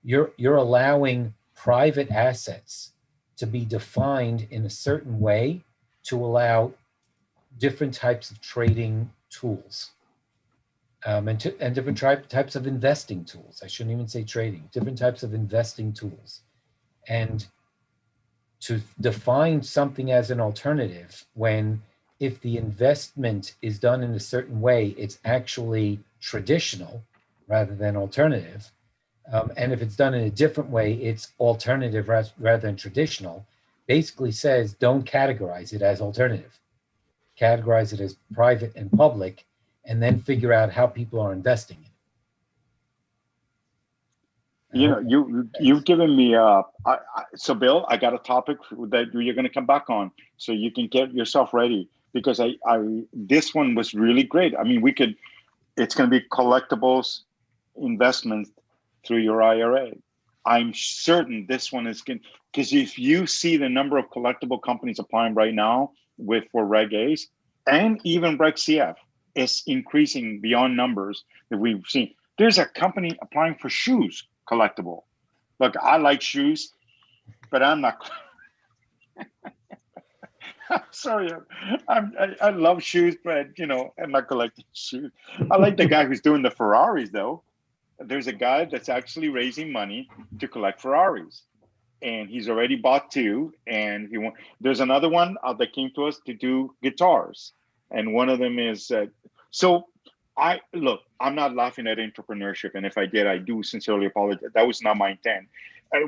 you're allowing private assets to be defined in a certain way to allow different types of trading tools. And different types of investing tools. I shouldn't even say trading, different types of investing tools. And to define something as an alternative, when if the investment is done in a certain way, it's actually traditional rather than alternative. And if it's done in a different way, it's alternative rather than traditional, basically says don't categorize it as alternative. Categorize it as private and public, and then figure out how people are investing in it. You've given me so Bill, I got a topic that you're going to come back on, so you can get yourself ready, because I this one was really great. I mean, it's going to be collectibles investments through your IRA. I'm certain this one is going, because if you see the number of collectible companies applying right now for RegAs and even Reg CF is increasing beyond numbers that we've seen. There's a company applying for shoes collectible. Look, I like shoes, but I'm not. I'm sorry, I love shoes, but I'm not collecting shoes. I like the guy who's doing the Ferraris, though. There's a guy that's actually raising money to collect Ferraris, and he's already bought two. And there's another one that came to us to do guitars, and one of them is so. I'm not laughing at entrepreneurship, and if I did, I do sincerely apologize. That was not my intent.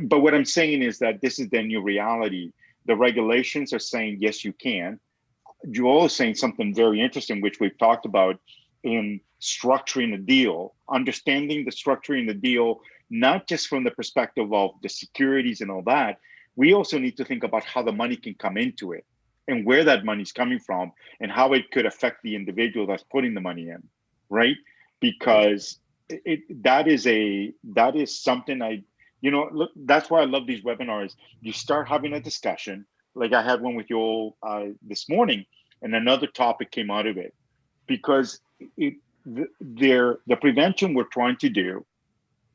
But what I'm saying is that this is the new reality. The regulations are saying yes, you can. Joel is saying something very interesting, which we've talked about in structuring a deal, understanding the structuring the deal, not just from the perspective of the securities and all that. We also need to think about how the money can come into it and where that money's coming from and how it could affect the individual that's putting the money in, right? Because that is something look, that's why I love these webinars. You start having a discussion, like I had one with you all this morning, and another topic came out of it, because the prevention we're trying to do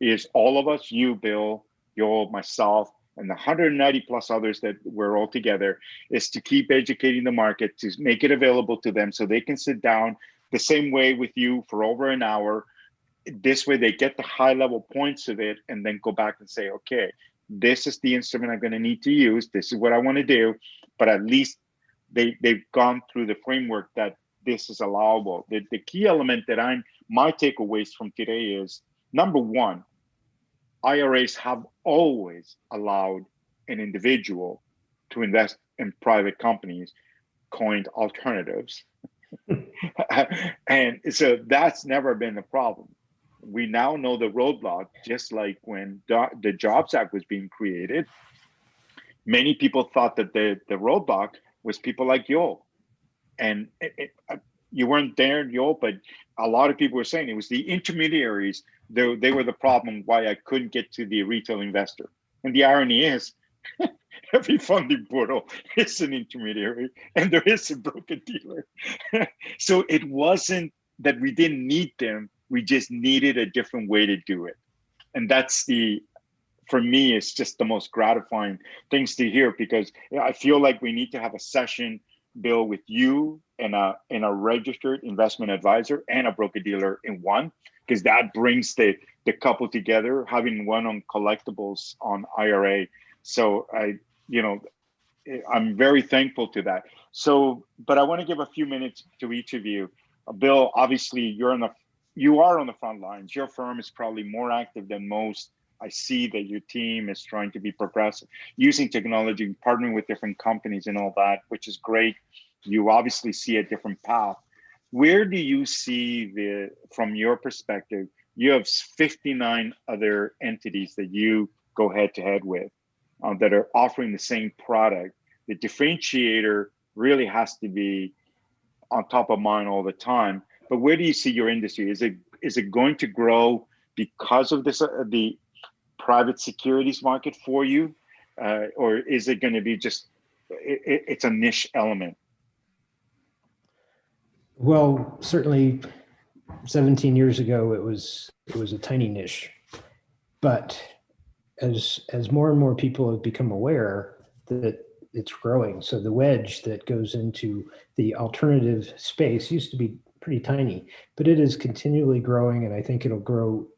is all of us, you, Bill, Joel, myself, and the 190 plus others that we're all together, is to keep educating the market, to make it available to them so they can sit down the same way with you for over an hour. This way they get the high level points of it and then go back and say, okay, this is the instrument I'm going to need to use. This is what I want to do. But at least they've gone through the framework that this is allowable. The key element that my takeaways from today is, number one, IRAs have always allowed an individual to invest in private companies, coined alternatives. And so that's never been a problem. We now know the roadblock, just like when the Jobs Act was being created. Many people thought that the roadblock was people like Joel. And you weren't there, Joel, but a lot of people were saying it was the intermediaries. They were the problem why I couldn't get to the retail investor. And the irony is, every funding portal is an intermediary, and there is a broker dealer. So it wasn't that we didn't need them; we just needed a different way to do it. And that's for me, it's just the most gratifying things to hear, because I feel like we need to have a session, Bill, with you and a registered investment advisor and a broker dealer in one, because that brings the couple together, having one on collectibles on IRA. So I'm very thankful to that. So, but I want to give a few minutes to each of you. Bill, obviously you are on the front lines. Your firm is probably more active than most. I see that your team is trying to be progressive, using technology, partnering with different companies and all that, which is great. You obviously see a different path. Where do you see from your perspective, you have 59 other entities that you go head to head with that are offering the same product. The differentiator really has to be on top of mind all the time. But where do you see your industry? Is it going to grow because of this, the private securities market for you, or is it going to be just it's a niche element? Well, certainly 17 years ago, it was a tiny niche, but as more and more people have become aware that it's growing, so the wedge that goes into the alternative space used to be pretty tiny, but it is continually growing, and I think it'll grow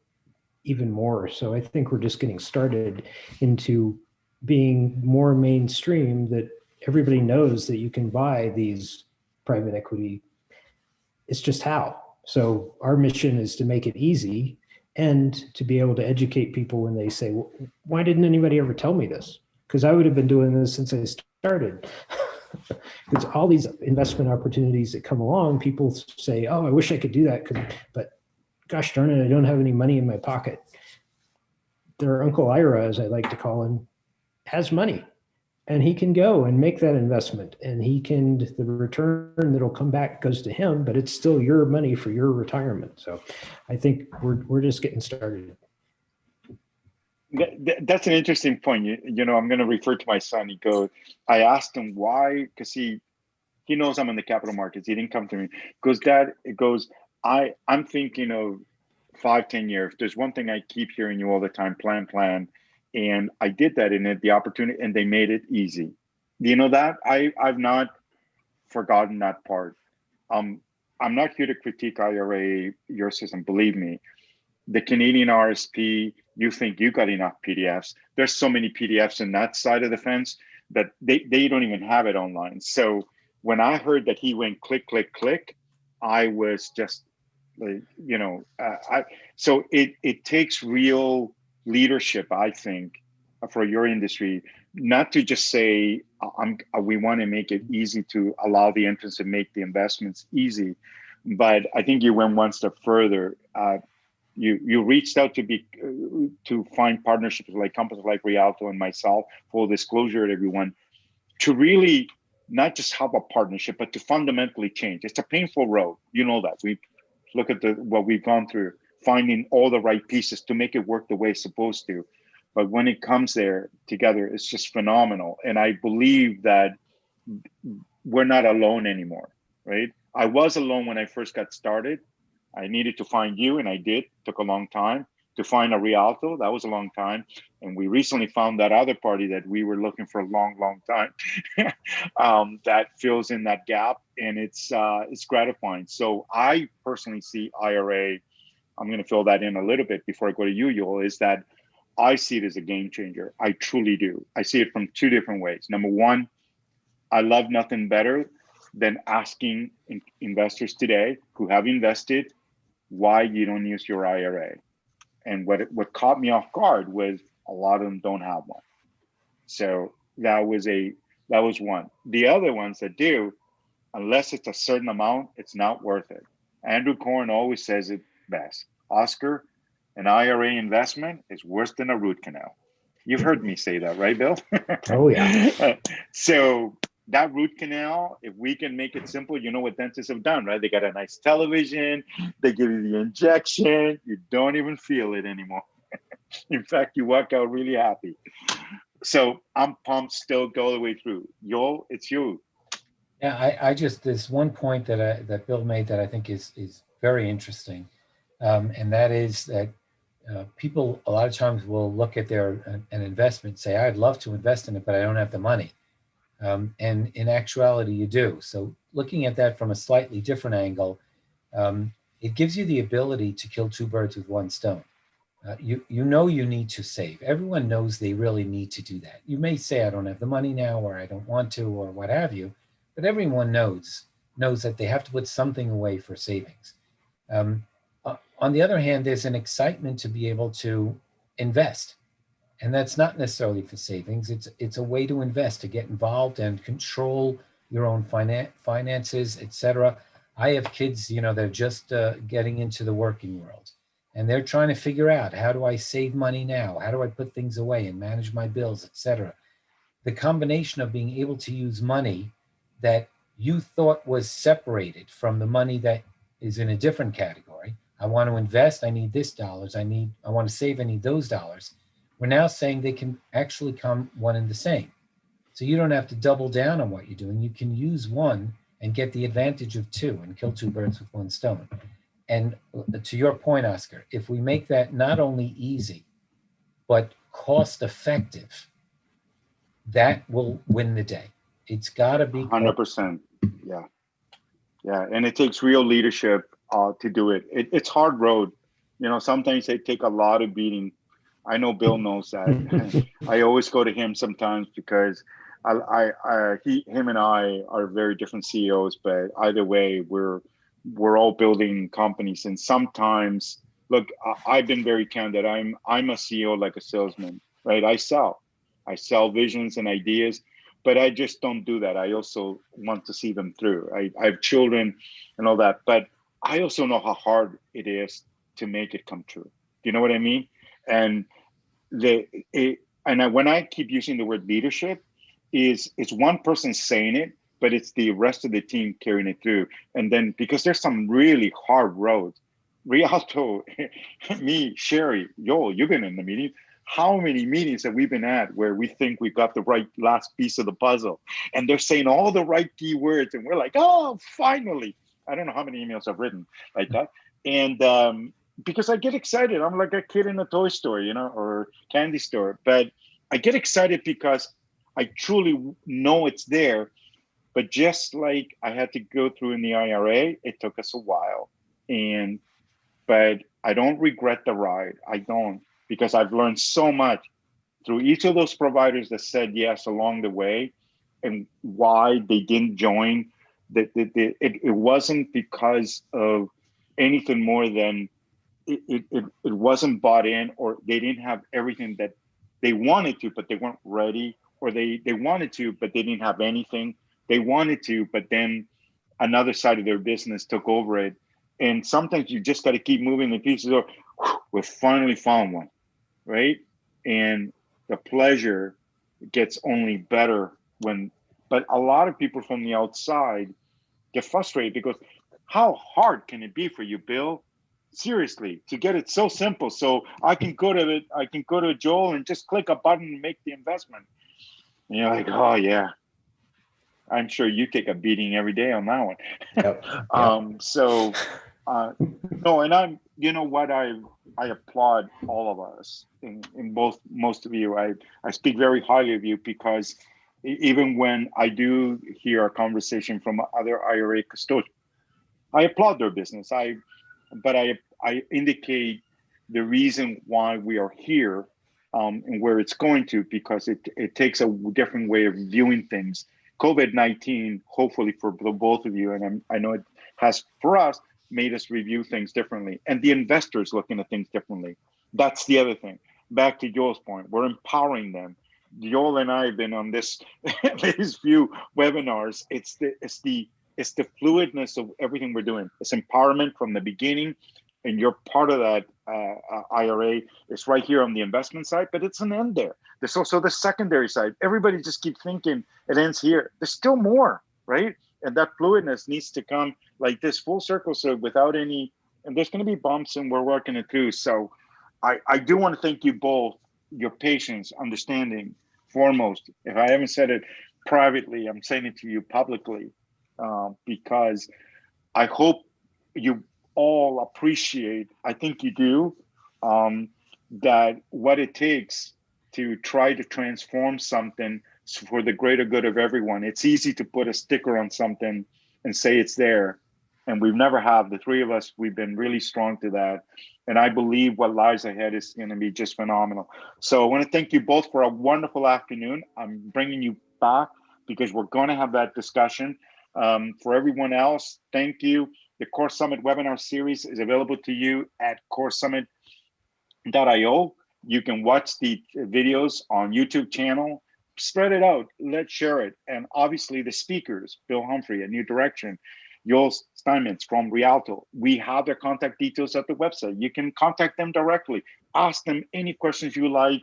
even more. So I think we're just getting started into being more mainstream, that everybody knows that you can buy these private equity. It's just how. So our mission is to make it easy and to be able to educate people when they say, well, why didn't anybody ever tell me this? Because I would have been doing this since I started. Because all these investment opportunities that come along, people say, oh, I wish I could do that, but gosh darn it, I don't have any money in my pocket. Their Uncle Ira, as I like to call him, has money, and he can go and make that investment, and the return that'll come back goes to him, but it's still your money for your retirement. So I think we're just getting started. That's an interesting point. You know, I'm going to refer to my son. I asked him why, because he knows I'm in the capital markets. He didn't come to me. Dad, I'm thinking of 5-10 years. There's one thing I keep hearing you all the time: plan. And I did that, and the opportunity, and they made it easy. You know that I've not forgotten that part. I'm not here to critique IRA, your system. Believe me, the Canadian RSP, you think you got enough PDFs. There's so many PDFs in that side of the fence that they don't even have it online. So when I heard that he went click, I was just, so it takes real leadership, I think, for your industry, not to just say, we want to make it easy to allow the entrants to make the investments easy. But I think you went one step further. You reached out to find partnerships like companies like Rialto and myself, full disclosure to everyone, to really not just have a partnership, but to fundamentally change. It's a painful road. You know that. We look at what we've gone through, finding all the right pieces to make it work the way it's supposed to. But when it comes there together, it's just phenomenal. And I believe that we're not alone anymore, right? I was alone when I first got started. I needed to find you, and I did. It took a long time to find a Rialto. That was a long time. And we recently found that other party that we were looking for a long time that fills in that gap. And it's gratifying. So I personally see IRA, I'm going to fill that in a little bit before I go to you, Joel, is that I see it as a game changer. I truly do. I see it from two different ways. Number one, I love nothing better than asking investors today who have invested why you don't use your IRA. And what caught me off guard was a lot of them don't have one. So that was one. The other ones that do, unless it's a certain amount, it's not worth it. Andrew Korn always says it best. Oscar, an IRA investment is worse than a root canal. You've heard me say that, right, Bill? Oh, yeah. So that root canal, if we can make it simple, you know what dentists have done, right? They got a nice television, they give you the injection, you don't even feel it anymore. In fact, you walk out really happy. So I'm pumped still go the way through. Joel, it's you. Yeah, I just, there's one point that Bill made that I think is very interesting. And that is that people a lot of times will look at an investment, say, I'd love to invest in it, but I don't have the money. And in actuality, you do. So looking at that from a slightly different angle, it gives you the ability to kill two birds with one stone. You know you need to save. Everyone knows they really need to do that. You may say, I don't have the money now, or I don't want to, or what have you, but everyone knows that they have to put something away for savings. On the other hand, there's an excitement to be able to invest. And that's not necessarily for savings. It's a way to invest, to get involved and control your own finances, etc. I have kids, they're just getting into the working world, and they're trying to figure out, how do I save money now? How do I put things away and manage my bills, etc. The combination of being able to use money that you thought was separated from the money that is in a different category. I want to invest, I need this dollars. I want to save, I need those dollars. We're now saying they can actually come one and the same. So you don't have to double down on what you're doing. You can use one and get the advantage of two and kill two birds with one stone. And to your point, Oscar, if we make that not only easy, but cost effective, that will win the day. It's got to be 100%. Yeah. Yeah. And it takes real leadership to do it. It's hard road. Sometimes they take a lot of beating. I know Bill knows that. I always go to him sometimes because him and I are very different CEOs, but either way, we're all building companies. And sometimes, look, I've been very candid. I'm a CEO like a salesman, right? I sell visions and ideas, but I just don't do that. I also want to see them through. I have children and all that, but I also know how hard it is to make it come true. Do you know what I mean? And when I keep using the word leadership, it's one person saying it, but it's the rest of the team carrying it through. And then because there's some really hard roads, Rialto, me, Sherry, Joel, you've been in the meeting. How many meetings have we been at where we think we got the right last piece of the puzzle, and they're saying all the right key words, and we're like, oh, finally. I don't know how many emails I've written like that. And because I get excited. I'm like a kid in a toy store, or candy store. But I get excited because I truly know it's there. But just like I had to go through in the IRA, it took us a while. But I don't regret the ride. I don't, because I've learned so much through each of those providers that said yes along the way, and why they didn't join. It wasn't because of anything more than it wasn't bought in, or they didn't have everything that they wanted to, but they weren't ready, or they wanted to, but they didn't have anything. They wanted to, but then another side of their business took over it. And sometimes you just got to keep moving the pieces, or we finally found one, right? And the pleasure gets only better but a lot of people from the outside get frustrated because how hard can it be for you, Bill? Seriously, to get it so simple. So I can go to Joel and just click a button and make the investment. And you're like, oh yeah, I'm sure you take a beating every day on that one. Yep. No, and you know what, I applaud all of us in both, most of you. I speak very highly of you, because even when I do hear a conversation from other IRA custodians, I applaud their business. But I indicate the reason why we are here, and where it's going to, because it takes a different way of viewing things. COVID-19, hopefully for the both of you, and I know it has for us, made us review things differently, and the investors looking at things differently. That's the other thing. Back to Joel's point, we're empowering them. Joel and I have been on these few webinars. It's the fluidness of everything we're doing. It's empowerment from the beginning, and you're part of that IRA. It's right here on the investment side, but it's an end there. There's also the secondary side. Everybody just keep thinking it ends here. There's still more, right? And that fluidness needs to come like this full circle. So without any, and there's going to be bumps, and we're working it through. So I do want to thank you both, your patience, understanding, foremost. If I haven't said it privately, I'm saying it to you publicly, because I hope you all appreciate, I think you do, that what it takes to try to transform something for the greater good of everyone. It's easy to put a sticker on something and say it's there. And we've never have. The three of us, we've been really strong to that. And I believe what lies ahead is going to be just phenomenal. So I want to thank you both for a wonderful afternoon. I'm bringing you back because we're going to have that discussion. For everyone else, thank you. The KoreSummit webinar series is available to you at KoreSummit.io. You can watch the videos on YouTube channel. Spread it out. Let's share it. And obviously the speakers, Bill Humphrey at New Direction, Joel Steinmetz from Rialto. We have their contact details at the website. You can contact them directly. Ask them any questions you like.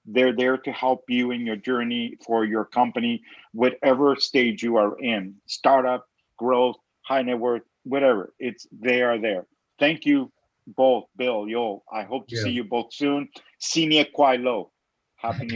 They're there to help you in your journey for your company, whatever stage you are in, startup, growth, high net worth, whatever. They are there. Thank you both, Bill, Joel. I hope to see you both soon. Sine qua lo. Happy New